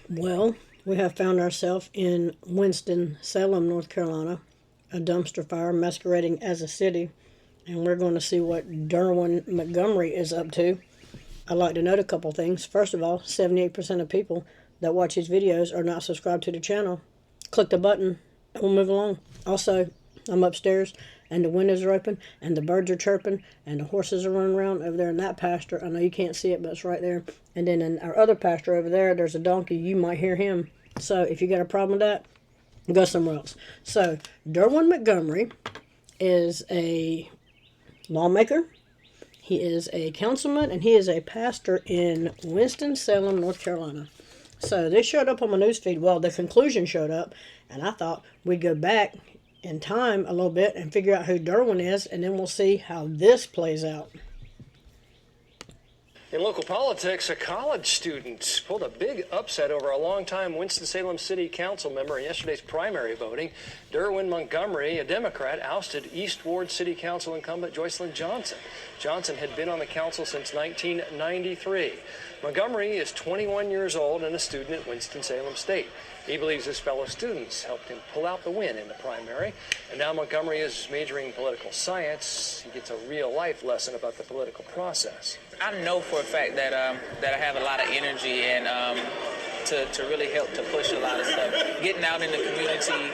Well, we have found ourselves in Winston Salem, North Carolina, a dumpster fire masquerading as a city, and we're going to see what DERWIN Montgomery is up to. I'd like to note a couple things. First of all, 78% of people that watch these videos are not subscribed to the channel. Click the button and we'll move along. Also, I'm upstairs and the windows are open and the birds are chirping and the horses are running around over there in that pasture. I know you can't see it, but it's right there. And then in our other pasture over there, there's a donkey. You might hear him. So if you got a problem with that, go somewhere else. So DERWIN Montgomery is a lawmaker. He is a councilman and he is a pastor in Winston-Salem, North Carolina. So this showed up on my newsfeed. Well, the conclusion showed up, and I thought we'd go back in time a little bit and figure out who DERWIN is, and then we'll see how this plays out. In local politics, a college student pulled a big upset over a longtime Winston-Salem City Council member in yesterday's primary voting. DERWIN Montgomery, a Democrat, ousted East Ward City Council incumbent Joycelyn Johnson. Johnson had been on the council since 1993. Montgomery is 21 years old and a student at Winston-Salem State. He believes his fellow students helped him pull out the win in the primary. And now Montgomery is majoring in political science. He gets a real-life lesson about the political process. I know for a fact that I have a lot of energy and to really help to push a lot of stuff. Getting out in the community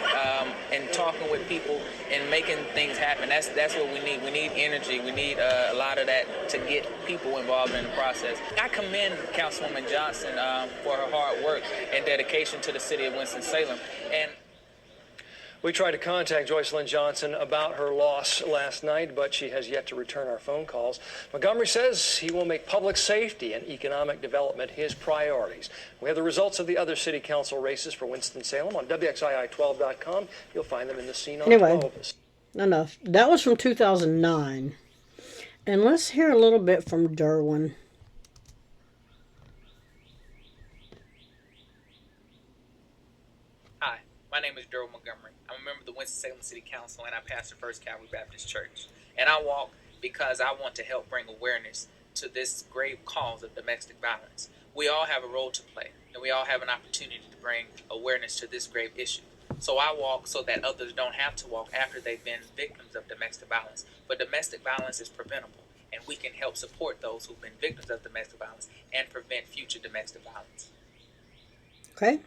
and talking with people and making things happen. That's what we need. We need energy. We need a lot of that to get people involved in the process. I commend Councilwoman Johnson for her hard work and dedication to the city of Winston-Salem. And we tried to contact Joycelyn Johnson about her loss last night, but she has yet to return our phone calls. Montgomery says he will make public safety and economic development his priorities. We have the results of the other city council races for Winston-Salem on WXII12.com. You'll find them in the scene on 12. Enough. That was from 2009. And let's hear a little bit from DERWIN. Hi, my name is DERWIN Montgomery. I'm a member of the Winston-Salem City Council and I pastor First Calvary Baptist Church. And I walk because I want to help bring awareness to this grave cause of domestic violence. We all have a role to play and we all have an opportunity to bring awareness to this grave issue. So I walk so that others don't have to walk after they've been victims of domestic violence. But domestic violence is preventable and we can help support those who've been victims of domestic violence and prevent future domestic violence. Okay.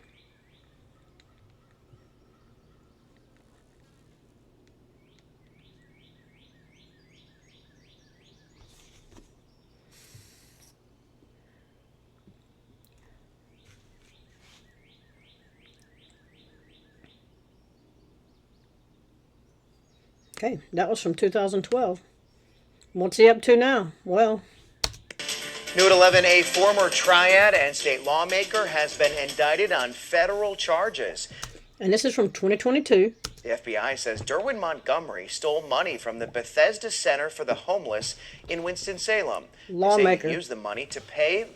Okay, that was from 2012. What's he up to now? Well, New at 11, a former triad and state lawmaker has been indicted on federal charges. and this is from 2022. The FBI says DERWIN Montgomery stole money from the Bethesda Center for the Homeless in Winston-Salem. Lawmaker. He used the money to pay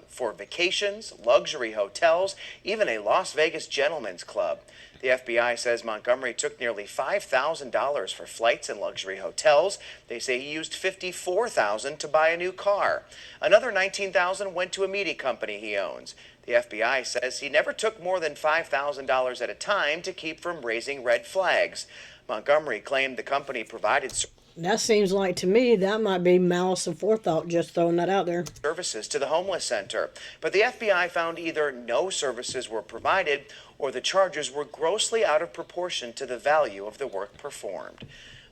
for vacations, luxury hotels, even a Las Vegas gentleman's club. The FBI says Montgomery took nearly $5,000 for flights and luxury hotels. They say he used $54,000 to buy a new car. Another $19,000 went to a media company he owns. The FBI says he never took more than $5,000 at a time to keep from raising red flags. Montgomery claimed the company provided That seems like to me that might be malice of forethought, just throwing that out there. services to the homeless center. But the FBI found either no services were provided or the charges were grossly out of proportion to the value of the work performed.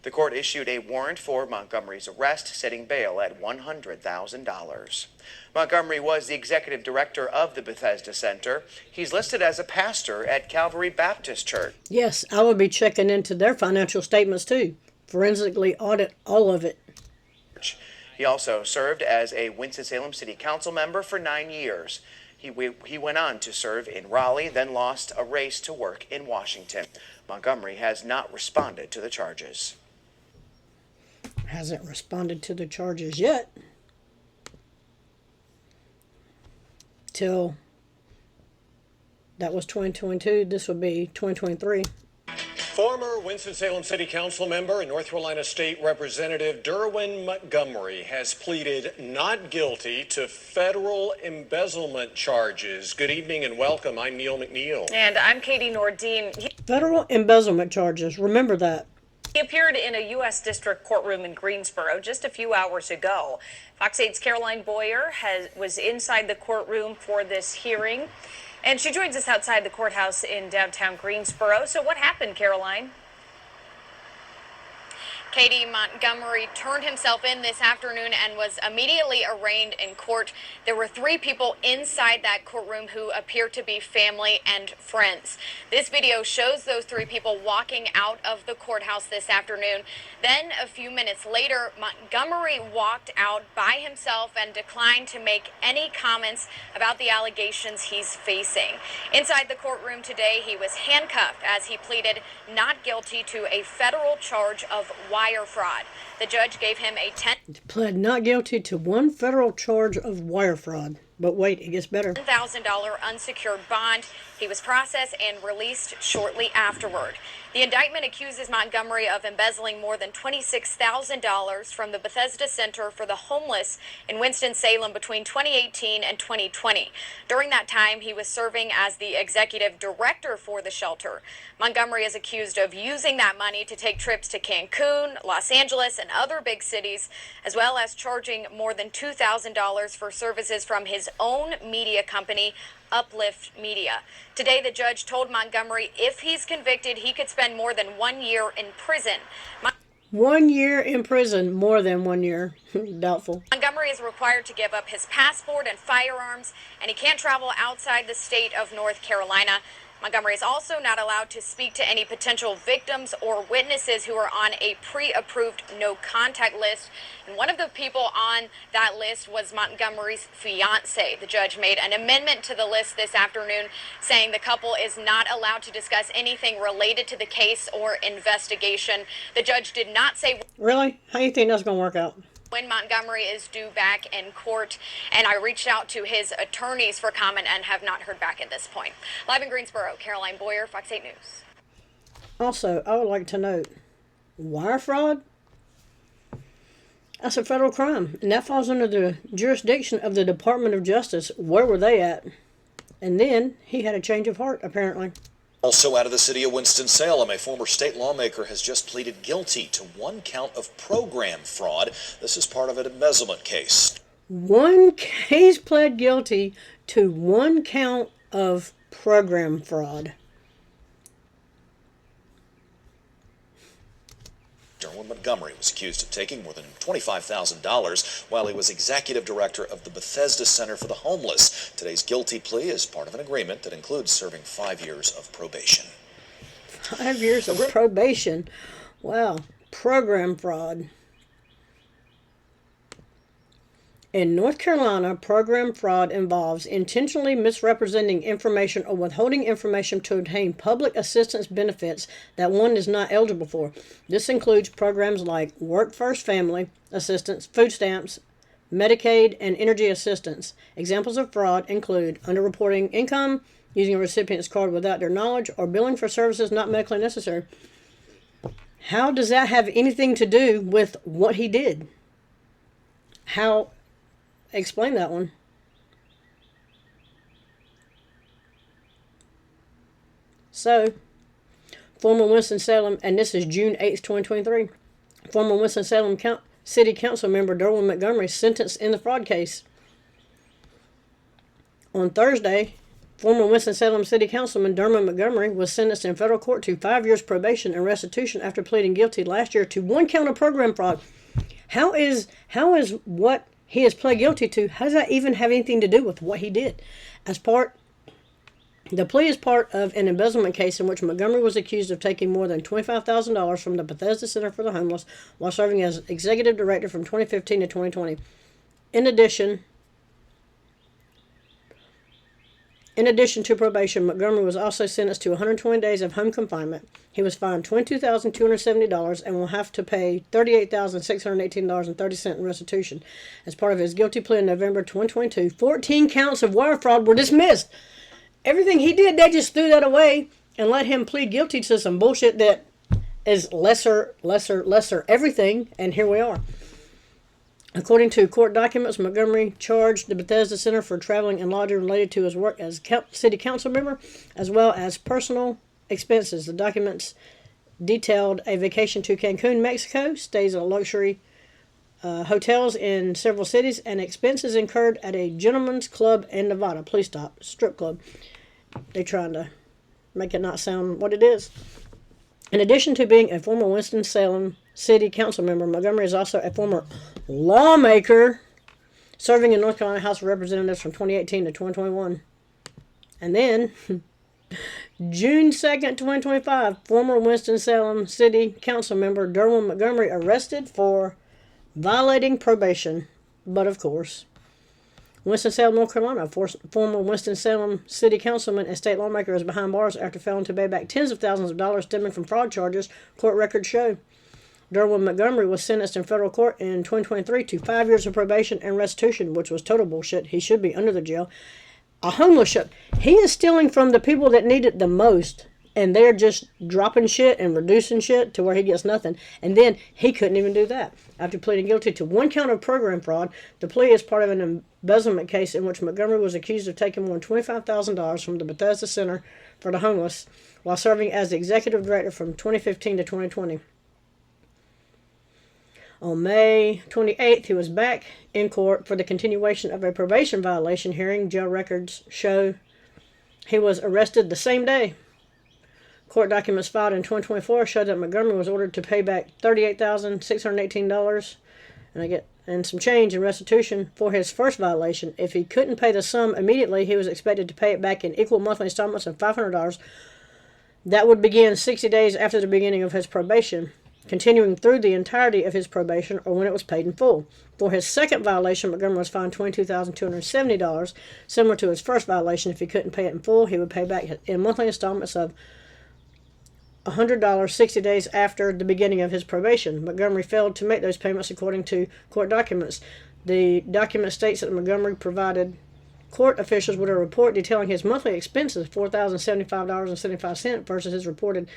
The court issued a warrant for Montgomery's arrest, setting bail at $100,000. Montgomery was the executive director of the Bethesda Center. He's listed as a pastor at Calvary Baptist Church. Yes, I would be checking into their financial statements too. Forensically audit all of it. He also served as a Winston-Salem City Council member for 9 years. He went on to serve in Raleigh, then lost a race to work in Washington. Montgomery has not responded to the charges. Hasn't responded to the charges yet. Till that was 2022. This would be 2023. Former Winston-Salem City Council member and North Carolina State Representative DERWIN Montgomery has pleaded not guilty to federal embezzlement charges. Good evening and welcome. I'm Neil McNeil. And I'm Katie Nordine. Federal embezzlement charges. Remember that. He appeared in a U.S. District courtroom in Greensboro just a few hours ago. Fox 8's Caroline Boyer was inside the courtroom for this hearing. And she joins us outside the courthouse in downtown Greensboro. So what happened, Caroline? Katie, Montgomery turned himself in this afternoon and was immediately arraigned in court. There were 3 people inside that courtroom who appear to be family and friends. This video shows those 3 people walking out of the courthouse this afternoon. Then a few minutes later, Montgomery walked out by himself and declined to make any comments about the allegations he's facing. Inside the courtroom today, he was handcuffed as he pleaded not guilty to a federal charge of wire fraud. The judge gave him a Pled not guilty to one federal charge of wire fraud. But wait, it gets better. $10,000 unsecured bond. He was processed and released shortly afterward. The indictment accuses Montgomery of embezzling more than $26,000 from the Bethesda Center for the Homeless in Winston-Salem between 2018 and 2020. During that time, he was serving as the executive director for the shelter. Montgomery is accused of using that money to take trips to Cancun, Los Angeles, and other big cities, as well as charging more than $2,000 for services from his own media company, Uplift Media. Today, the judge told Montgomery if he's convicted, he could spend more than 1 year in prison. 1 year in prison, more than 1 year. Doubtful. Montgomery is required to give up his passport and firearms, and he can't travel outside the state of North Carolina. Montgomery is also not allowed to speak to any potential victims or witnesses who are on a pre-approved no-contact list. And one of the people on that list was Montgomery's fiance. The judge made an amendment to the list this afternoon, saying the couple is not allowed to discuss anything related to the case or investigation. The judge did not say... Really? How do you think that's going to work out? When Montgomery is due back in court, and I reached out to his attorneys for comment and have not heard back at this point. Live in Greensboro, Caroline Boyer, Fox 8 News. Also, I would like to note, wire fraud? That's a federal crime, and that falls under the jurisdiction of the Department of Justice. Where were they at? And then he had a change of heart, apparently. Also out of the city of Winston-Salem, a former state lawmaker has just pleaded guilty to 1 count of program fraud. This is part of an embezzlement case. He's pled guilty to 1 count of program fraud. DERWIN Montgomery was accused of taking more than $25,000 while he was executive director of the Bethesda Center for the Homeless. Today's guilty plea is part of an agreement that includes serving 5 years of probation. 5 years of probation? Wow. Program fraud. In North Carolina, program fraud involves intentionally misrepresenting information or withholding information to obtain public assistance benefits that one is not eligible for. This includes programs like Work First Family Assistance, food stamps, Medicaid, and energy assistance. Examples of fraud include underreporting income, using a recipient's card without their knowledge, or billing for services not medically necessary. How does that have anything to do with what he did? How? Explain that one. So, former Winston-Salem, and this is June 8th, 2023, former Winston-Salem City Council member DERWIN Montgomery sentenced in the fraud case. On Thursday, former Winston-Salem City Councilman DERWIN Montgomery was sentenced in federal court to 5 years probation and restitution after pleading guilty last year to 1 count of program fraud. How is what he has pled guilty to, how does that even have anything to do with what he did? The plea is part of an embezzlement case in which Montgomery was accused of taking more than $25,000 from the Bethesda Center for the Homeless while serving as executive director from 2015 to 2020. In addition to probation, Montgomery was also sentenced to 120 days of home confinement. He was fined $22,270 and will have to pay $38,618.30 in restitution. As part of his guilty plea in November 2022, 14 counts of wire fraud were dismissed. Everything he did, they just threw that away and let him plead guilty to some bullshit that is lesser everything, and here we are. According to court documents, Montgomery charged the Bethesda Center for traveling and lodging related to his work as city council member, as well as personal expenses. The documents detailed a vacation to Cancun, Mexico, stays at luxury hotels in several cities, and expenses incurred at a gentleman's club in Nevada. Please stop. Strip club. They're trying to make it not sound what it is. In addition to being a former Winston-Salem City Council member, Montgomery is also a former lawmaker, serving in North Carolina House of Representatives from 2018 to 2021. And then, June 2nd, 2025, former Winston-Salem City Council member DERWIN Montgomery arrested for violating probation. But of course, Winston-Salem, North Carolina, former Winston-Salem City Councilman and state lawmaker is behind bars after failing to pay back tens of thousands of dollars stemming from fraud charges, court records show. DERWIN Montgomery was sentenced in federal court in 2023 to 5 years of probation and restitution, which was total bullshit. He should be under the jail. A homeless shelter. He is stealing from the people that need it the most, and they're just dropping shit and reducing shit to where he gets nothing. And then he couldn't even do that. After pleading guilty to one count of program fraud, the plea is part of an embezzlement case in which Montgomery was accused of taking more than $25,000 from the Bethesda Center for the Homeless while serving as the executive director from 2015 to 2020. On May 28th, he was back in court for the continuation of a probation violation hearing. Jail records show he was arrested the same day. Court documents filed in 2024 show that Montgomery was ordered to pay back $38,618 and some change in restitution for his first violation. If he couldn't pay the sum immediately, he was expected to pay it back in equal monthly installments of $500. That would begin 60 days after the beginning of his probation, continuing through the entirety of his probation or when it was paid in full. For his second violation, Montgomery was fined $22,270, similar to his first violation. If he couldn't pay it in full, he would pay back in monthly installments of $100 60 days after the beginning of his probation. Montgomery failed to make those payments according to court documents. The document states that Montgomery provided court officials with a report detailing his monthly expenses, $4,075.75 versus his reported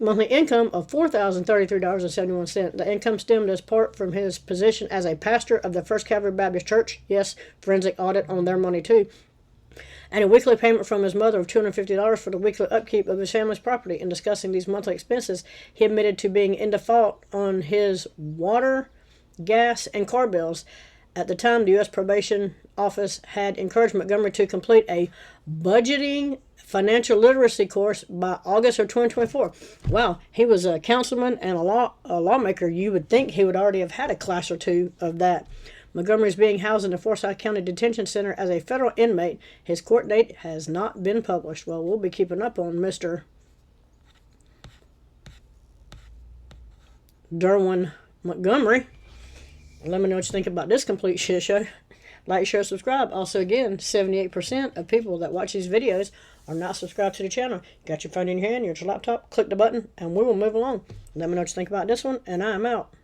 monthly income of $4,033.71. The income stemmed as part from his position as a pastor of the First Calvary Baptist Church. Yes, forensic audit on their money too. And a weekly payment from his mother of $250 for the weekly upkeep of his family's property. In discussing these monthly expenses, he admitted to being in default on his water, gas, and car bills. At the time, the U.S. Probation Office had encouraged Montgomery to complete a budgeting financial literacy course by August of 2024. Wow, he was a councilman and a lawmaker. You would think he would already have had a class or two of that. Montgomery is being housed in the Forsyth County Detention Center as a federal inmate. His court date has not been published. Well, we'll be keeping up on Mr. DERWIN Montgomery. Let me know what you think about this complete shit show. Like, share, subscribe. Also, again, 78% of people that watch these videos are not subscribed to the channel. You got your phone in your hand, you're at your laptop, click the button, and we will move along. Let me know what you think about this one, and I am out.